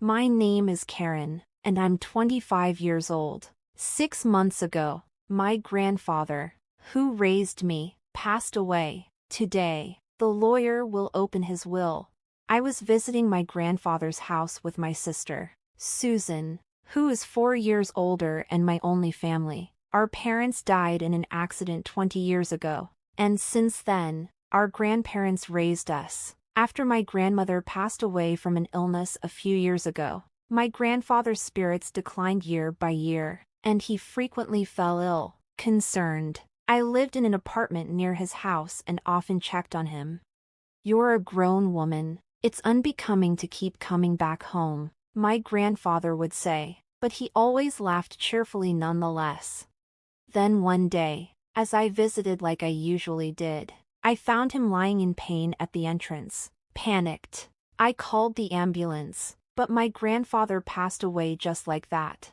My name is Karen, and I'm 25 years old. 6 months ago, my grandfather, who raised me, passed away. Today, the lawyer will open his will. I was visiting my grandfather's house with my sister, Susan, who is 4 years older and my only family. Our parents died in an accident 20 years ago, and since then, our grandparents raised us. After my grandmother passed away from an illness a few years ago, my grandfather's spirits declined year by year, and he frequently fell ill. Concerned, I lived in an apartment near his house and often checked on him. "You're a grown woman. It's unbecoming to keep coming back home," my grandfather would say, but he always laughed cheerfully nonetheless. Then one day, as I visited like I usually did, I found him lying in pain at the entrance. Panicked, I called the ambulance, but my grandfather passed away just like that.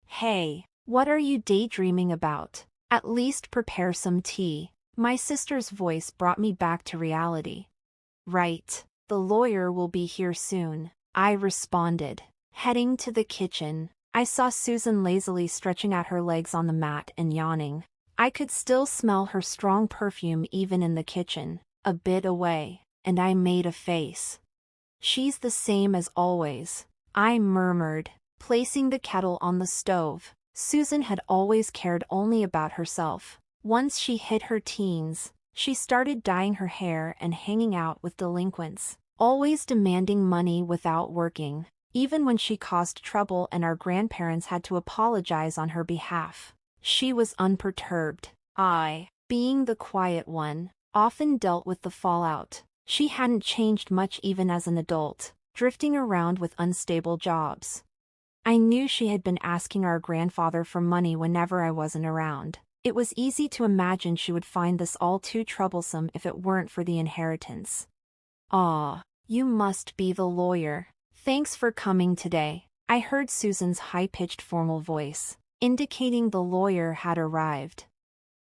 "Hey, what are you daydreaming about? At least prepare some tea." My sister's voice brought me back to reality. "Right, the lawyer will be here soon," I responded. Heading to the kitchen, I saw Susan lazily stretching out her legs on the mat and yawning. I could still smell her strong perfume even in the kitchen, a bit away, and I made a face. "She's the same as always," I murmured, placing the kettle on the stove. Susan had always cared only about herself. Once she hit her teens, she started dyeing her hair and hanging out with delinquents, always demanding money without working, even when she caused trouble and our grandparents had to apologize on her behalf. She was unperturbed. I, being the quiet one, often dealt with the fallout. She hadn't changed much even as an adult, drifting around with unstable jobs. I knew she had been asking our grandfather for money whenever I wasn't around. It was easy to imagine she would find this all too troublesome if it weren't for the inheritance. "Aw, you must be the lawyer. Thanks for coming today," I heard Susan's high-pitched formal voice, indicating the lawyer had arrived.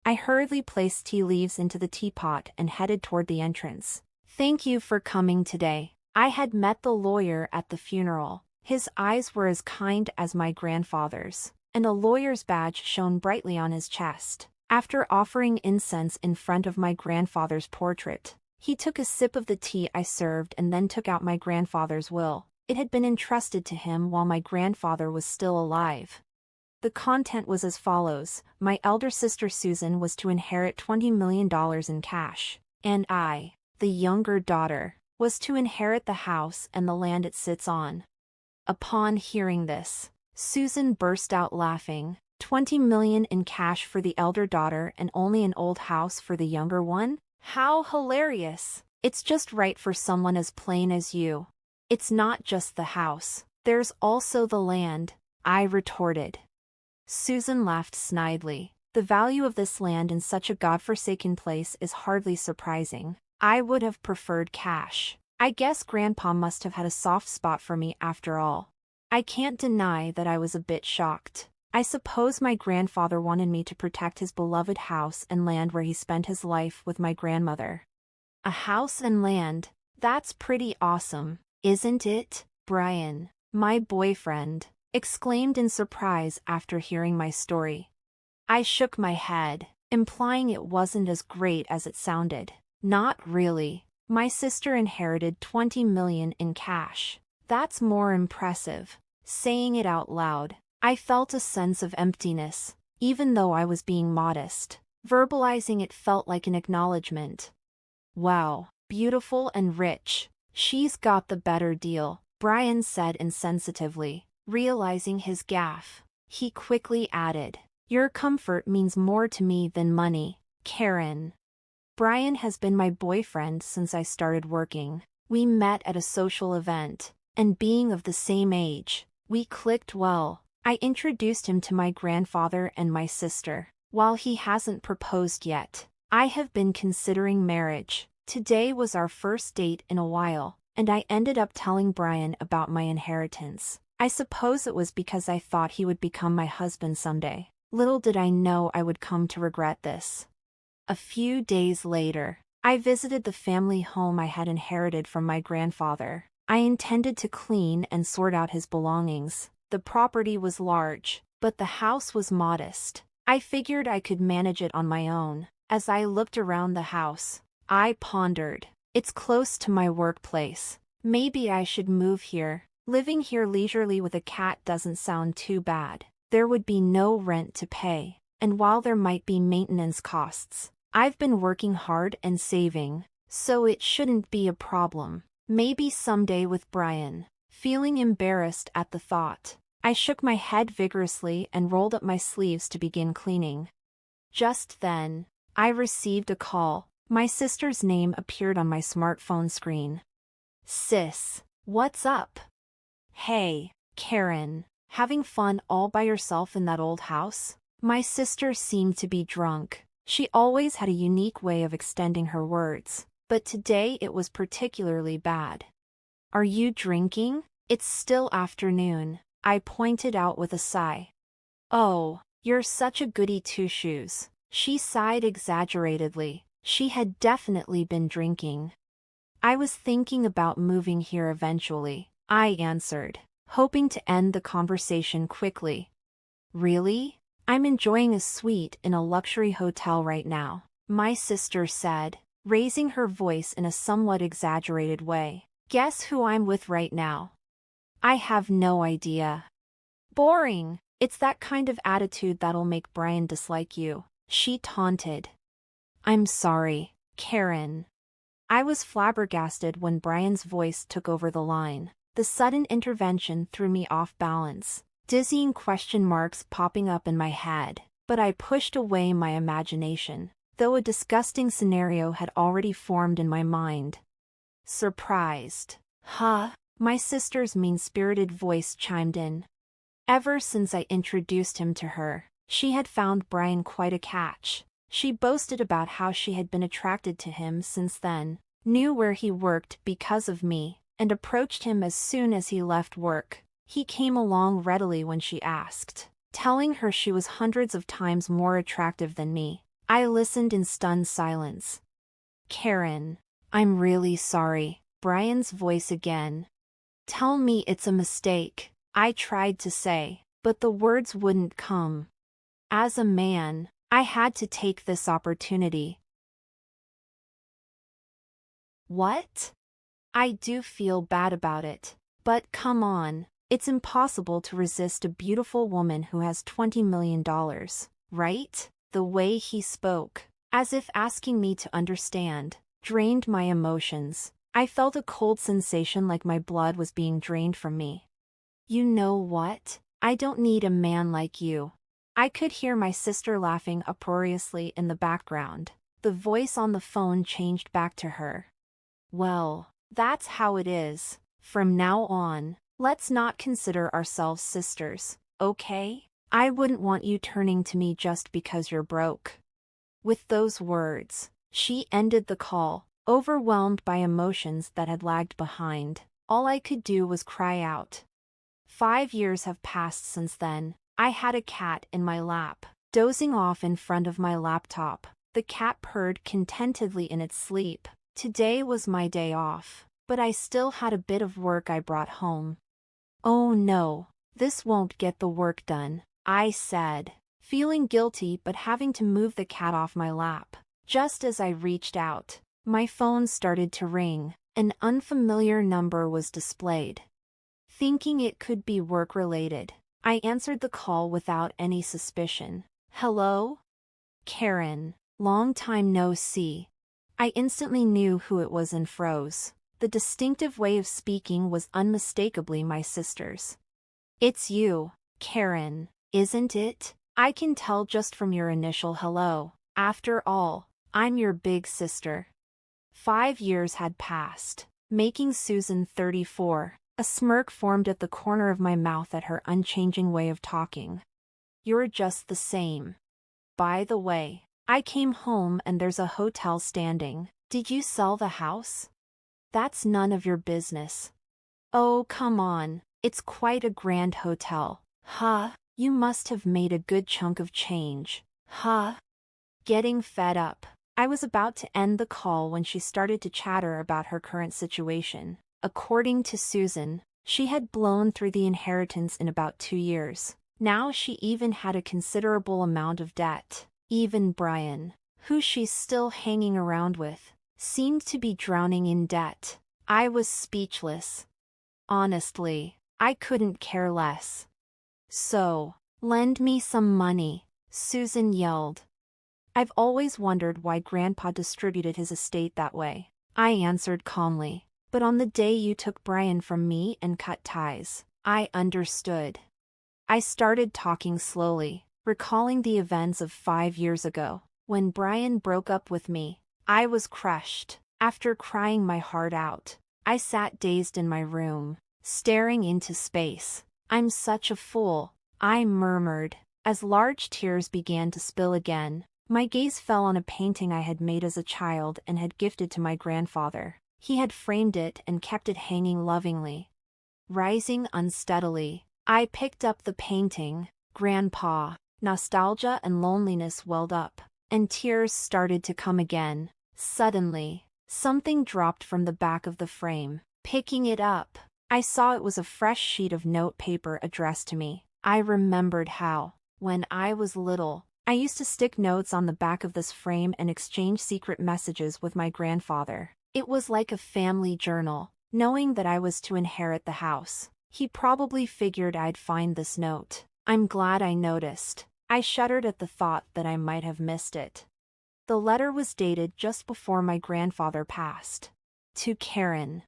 I hurriedly placed tea leaves into the teapot and headed toward the entrance. "Thank you for coming today." I had met the lawyer at the funeral. His eyes were as kind as my grandfather's, and a lawyer's badge shone brightly on his chest. After offering incense in front of my grandfather's portrait, he took a sip of the tea I served and then took out my grandfather's will. It had been entrusted to him while my grandfather was still alive. The content was as follows: my elder sister Susan was to inherit $20 million in cash, and I, the younger daughter, was to inherit the house and the land it sits on. Upon hearing this, Susan burst out laughing. $20 million in cash for the elder daughter and only an old house for the younger one? How hilarious! It's just right for someone as plain as you. "It's not just the house, there's also the land," I retorted. Susan laughed snidely. "The value of this land in such a godforsaken place is hardly surprising. I would have preferred cash. I guess Grandpa must have had a soft spot for me after all." I can't deny that I was a bit shocked. I suppose my grandfather wanted me to protect his beloved house and land where he spent his life with my grandmother. A house and land, that's pretty awesome, isn't it? Brian, my boyfriend, exclaimed in surprise after hearing my story. I shook my head, implying it wasn't as great as it sounded. "Not really. My sister inherited $20 million in cash. That's more impressive." Saying it out loud, I felt a sense of emptiness, even though I was being modest. Verbalizing it felt like an acknowledgement. "Wow, beautiful and rich. She's got the better deal," Brian said insensitively. Realizing his gaffe, he quickly added, "Your comfort means more to me than money, Karen." Brian has been my boyfriend since I started working. We met at a social event, and being of the same age, we clicked well. I introduced him to my grandfather and my sister. While he hasn't proposed yet, I have been considering marriage. Today was our first date in a while, and I ended up telling Brian about my inheritance. I suppose it was because I thought he would become my husband someday. Little did I know I would come to regret this. A few days later, I visited the family home I had inherited from my grandfather. I intended to clean and sort out his belongings. The property was large, but the house was modest. I figured I could manage it on my own. As I looked around the house, I pondered. It's close to my workplace. Maybe I should move here. Living here leisurely with a cat doesn't sound too bad. There would be no rent to pay, and while there might be maintenance costs, I've been working hard and saving, so it shouldn't be a problem. Maybe someday with Brian. Feeling embarrassed at the thought, I shook my head vigorously and rolled up my sleeves to begin cleaning. Just then, I received a call. My sister's name appeared on my smartphone screen. Sis, what's up? Hey, Karen, having fun all by yourself in that old house? My sister seemed to be drunk. She always had a unique way of extending her words, but today it was particularly bad. Are you drinking? It's still afternoon, I pointed out with a sigh. Oh, you're such a goody two-shoes. She sighed exaggeratedly. She had definitely been drinking. I was thinking about moving here eventually, I answered, hoping to end the conversation quickly. Really? I'm enjoying a suite in a luxury hotel right now, my sister said, raising her voice in a somewhat exaggerated way. Guess who I'm with right now? I have no idea. Boring. It's that kind of attitude that'll make Brian dislike you, she taunted. I'm sorry, Karen. I was flabbergasted when Brian's voice took over the line. The sudden intervention threw me off balance, dizzying question marks popping up in my head, but I pushed away my imagination, though a disgusting scenario had already formed in my mind. Surprised. Huh? My sister's mean-spirited voice chimed in. Ever since I introduced him to her, she had found Brian quite a catch. She boasted about how she had been attracted to him since then, knew where he worked because of me, and approached him as soon as he left work. He came along readily when she asked, telling her she was hundreds of times more attractive than me. I listened in stunned silence. Karen, I'm really sorry, Brian's voice again. Tell me it's a mistake, I tried to say, but the words wouldn't come. As a man, I had to take this opportunity. What? I do feel bad about it, but come on, it's impossible to resist a beautiful woman who has $20 million, right? The way he spoke, as if asking me to understand, drained my emotions. I felt a cold sensation like my blood was being drained from me. You know what? I don't need a man like you. I could hear my sister laughing uproariously in the background. The voice on the phone changed back to her. Well, that's how it is. From now on, let's not consider ourselves sisters, okay? I wouldn't want you turning to me just because you're broke. With those words, she ended the call, overwhelmed by emotions that had lagged behind. All I could do was cry out. 5 years have passed since then. I had a cat in my lap, dozing off in front of my laptop. The cat purred contentedly in its sleep. Today was my day off, but I still had a bit of work I brought home. Oh no, this won't get the work done, I said, feeling guilty but having to move the cat off my lap. Just as I reached out, my phone started to ring. An unfamiliar number was displayed. Thinking it could be work-related, I answered the call without any suspicion. Hello? Karen, long time no see. I instantly knew who it was and froze. The distinctive way of speaking was unmistakably my sister's. It's you, Karen, isn't it? I can tell just from your initial hello. After all, I'm your big sister. 5 years had passed, making Susan 34. A smirk formed at the corner of my mouth at her unchanging way of talking. You're just the same. By the way, I came home and there's a hotel standing. Did you sell the house? That's none of your business. Oh, come on, it's quite a grand hotel. Huh, you must have made a good chunk of change. Huh? Getting fed up. I was about to end the call when she started to chatter about her current situation. According to Susan, she had blown through the inheritance in about 2 years. Now she even had a considerable amount of debt. Even Brian, who she's still hanging around with, seemed to be drowning in debt. I was speechless. Honestly, I couldn't care less. So, lend me some money, Susan yelled. I've always wondered why Grandpa distributed his estate that way, I answered calmly. But on the day you took Brian from me and cut ties, I understood. I started talking slowly, recalling the events of 5 years ago. When Brian broke up with me, I was crushed. After crying my heart out, I sat dazed in my room, staring into space. I'm such a fool, I murmured. As large tears began to spill again, my gaze fell on a painting I had made as a child and had gifted to my grandfather. He had framed it and kept it hanging lovingly. Rising unsteadily, I picked up the painting. Grandpa. Nostalgia and loneliness welled up, and tears started to come again. Suddenly, something dropped from the back of the frame. Picking it up, I saw it was a fresh sheet of note paper addressed to me. I remembered how, when I was little, I used to stick notes on the back of this frame and exchange secret messages with my grandfather. It was like a family journal. Knowing that I was to inherit the house, he probably figured I'd find this note. I'm glad I noticed. I shuddered at the thought that I might have missed it. The letter was dated just before my grandfather passed. To Karen.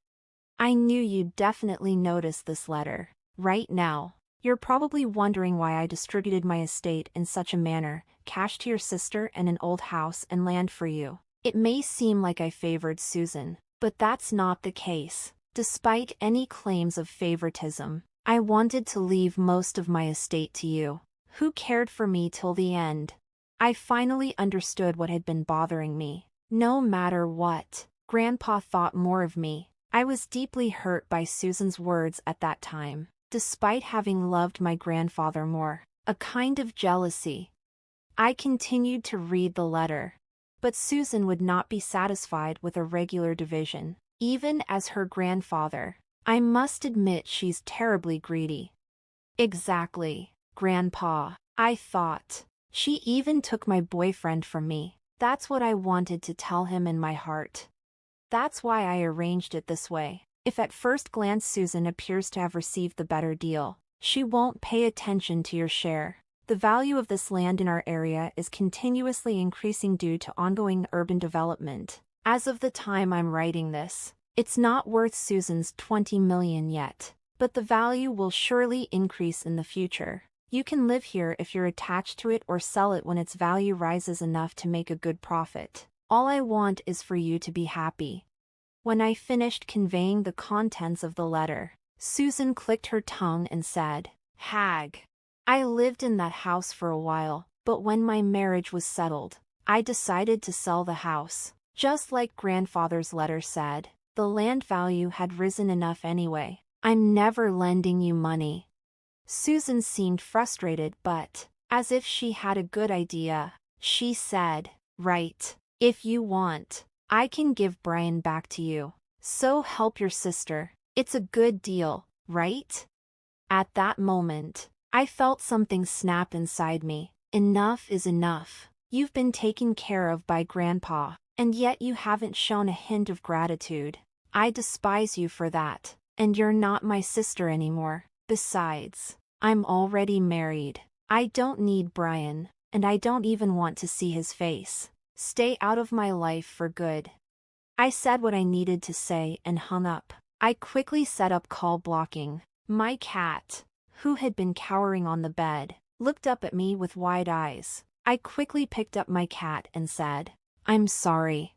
I knew you'd definitely notice this letter. Right now, you're probably wondering why I distributed my estate in such a manner, cash to your sister and an old house and land for you. It may seem like I favored Susan, but that's not the case. Despite any claims of favoritism, I wanted to leave most of my estate to you, who cared for me till the end. I finally understood what had been bothering me. No matter what, Grandpa thought more of me. I was deeply hurt by Susan's words at that time, despite having loved my grandfather more. A kind of jealousy. I continued to read the letter. But Susan would not be satisfied with a regular division, even as her grandfather. I must admit she's terribly greedy. Exactly, Grandpa, I thought. She even took my boyfriend from me. That's what I wanted to tell him in my heart. That's why I arranged it this way. If at first glance Susan appears to have received the better deal, she won't pay attention to your share. The value of this land in our area is continuously increasing due to ongoing urban development. As of the time I'm writing this, it's not worth Susan's $20 million yet, but the value will surely increase in the future. You can live here if you're attached to it or sell it when its value rises enough to make a good profit. All I want is for you to be happy. When I finished conveying the contents of the letter, Susan clicked her tongue and said, "Hag. I lived in that house for a while, but when my marriage was settled, I decided to sell the house. Just like Grandfather's letter said, the land value had risen enough anyway. I'm never lending you money." Susan seemed frustrated, but, as if she had a good idea, she said, "Right. If you want, I can give Brian back to you. So help your sister. It's a good deal, right?" At that moment, I felt something snap inside me. Enough is enough. You've been taken care of by Grandpa, and yet you haven't shown a hint of gratitude. I despise you for that, and you're not my sister anymore. Besides, I'm already married. I don't need Brian, and I don't even want to see his face. Stay out of my life for good. I said what I needed to say and hung up. I quickly set up call blocking. My cat, who had been cowering on the bed, looked up at me with wide eyes. I quickly picked up my cat and said, "I'm sorry."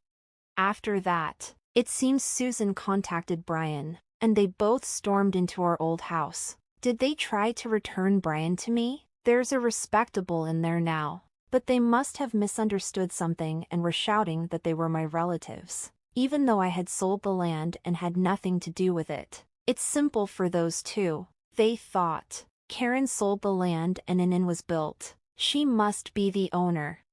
After that, it seems Susan contacted Brian, and they both stormed into our old house. Did they try to return Brian to me? There's a respectable in there now, but they must have misunderstood something and were shouting that they were my relatives, even though I had sold the land and had nothing to do with it. It's simple for those two. They thought, Karen sold the land and an inn was built. She must be the owner.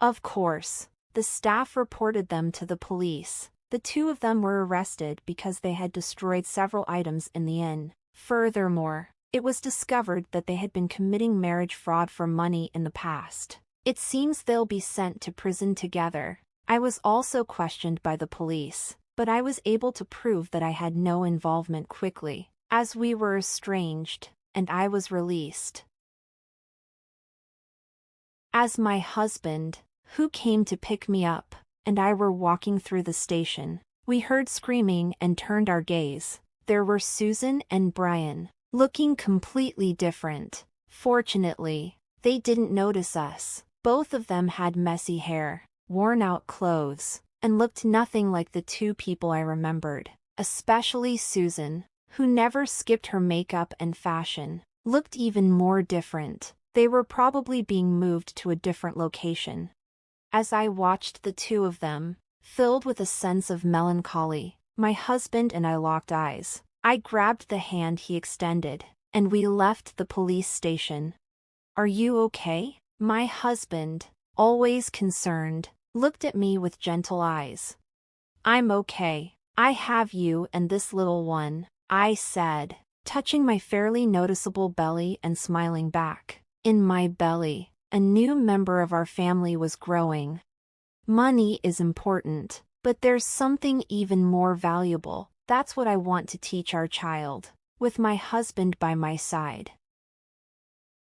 Of course, the staff reported them to the police. The two of them were arrested because they had destroyed several items in the inn. Furthermore, it was discovered that they had been committing marriage fraud for money in the past. It seems they'll be sent to prison together. I was also questioned by the police, but I was able to prove that I had no involvement quickly, as we were estranged, and I was released. As my husband, who came to pick me up, and I were walking through the station, we heard screaming and turned our gaze. There were Susan and Brian, looking completely different. Fortunately, they didn't notice us. Both of them had messy hair, worn-out clothes, and looked nothing like the two people I remembered. Especially Susan, who never skipped her makeup and fashion, looked even more different. They were probably being moved to a different location. As I watched the two of them, filled with a sense of melancholy, my husband and I locked eyes. I grabbed the hand he extended, and we left the police station. "Are you okay?" My husband, always concerned, looked at me with gentle eyes. "I'm okay. I have you and this little one," I said, touching my fairly noticeable belly and smiling back. In my belly, a new member of our family was growing. Money is important, but there's something even more valuable. That's what I want to teach our child. With my husband by my side,